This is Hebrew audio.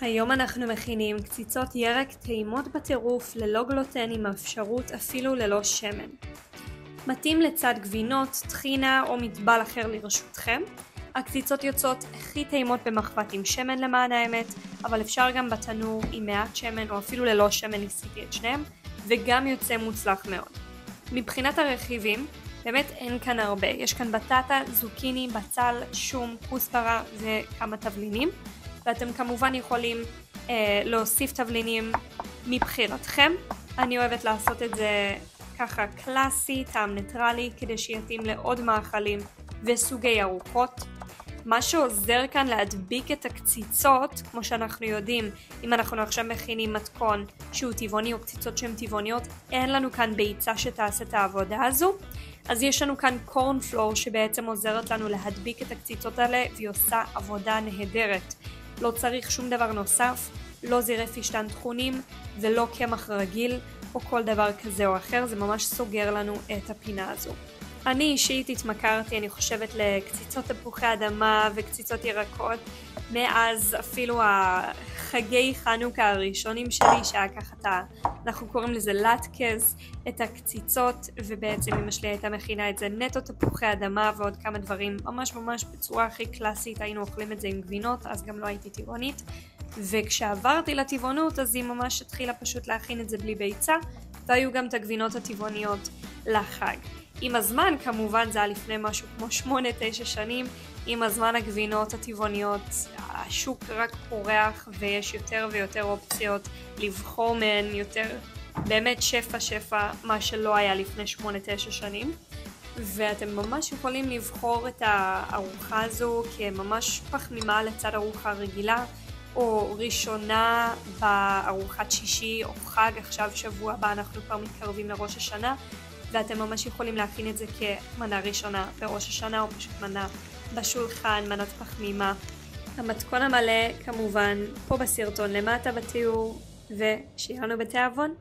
היום אנחנו מכינים קציצות ירק טעימות בטירוף ללא גלוטן עם אפשרות אפילו ללא שמן. מתאים לצד גבינות, טחינה או מטבל אחר לרשותכם. הקציצות יוצאות הכי טעימות במחבת עם שמן למען האמת, אבל אפשר גם בתנור עם מעט שמן או אפילו ללא שמן, ניסיתי את שניהם, וגם יוצא מוצלח מאוד. מבחינת הרכיבים, באמת אין כאן הרבה. יש כאן בטטה, זוקיני, בצל, שום, כוסברה וכמה תבלינים. ואתם כמובן יכולים להוסיף תבלינים מבחירתכם. אני אוהבת לעשות את זה ככה קלאסי, טעם ניטרלי, כדי שיתאים לעוד מאכלים וסוגי ארוחות. מה שעוזר כאן להדביק את הקציצות, כמו שאנחנו יודעים, אם אנחנו עכשיו מכינים מתכון שהוא טבעוני או קציצות שהן טבעוניות, אין לנו כאן ביצה שתעשה את העבודה הזו. אז יש לנו כאן קורנפלור שבעצם עוזרת לנו להדביק את הקציצות האלה, והיא עושה עבודה נהדרת. לא צריך שום דבר נוסף, לא זירי פשטן טחונים ולא קמח רגיל או כל דבר כזה או אחר, זה ממש סוגר לנו את הפינה הזו. אני אישית התמכרתי, אני חושבת, לקציצות תפוחי אדמה וקציצות ירקות מאז אפילו החגי חנוכה הראשונים שלי, שהיה ככה אנחנו קוראים לזה לטקז, את הקציצות, ובעצם אמא שלי הייתה מכינה את זה נטו תפוחי אדמה ועוד כמה דברים ממש בצורה הכי קלאסית, היינו אוכלים את זה עם גבינות, אז גם לא הייתי טבעונית, וכשעברתי לטבעונות אז היא ממש התחילה פשוט להכין את זה בלי ביצה, והיו גם את הגבינות הטבעוניות לחג. עם הזמן, כמובן זה היה לפני משהו כמו 8-9 שנים, עם הזמן הגבינות הטבעוניות, השוק רק פורח ויש יותר ויותר אופציות לבחור מהן, יותר באמת שפע, מה שלא היה לפני 8-9 שנים. ואתם ממש יכולים לבחור את הארוחה הזו כממש פחמימה לצד ארוחה רגילה, או ראשונה בארוחת שישי או חג. עכשיו שבוע הבא אנחנו כבר מתקרבים לראש השנה, ואתם ממש יכולים להכין את זה כמנה ראשונה בראש השנה, או פשוט מנה בשולחן, מנת פחמימה. המתכון המלא כמובן פה בסרטון למטה בתיאור, ושיהיה לנו בתיאבון.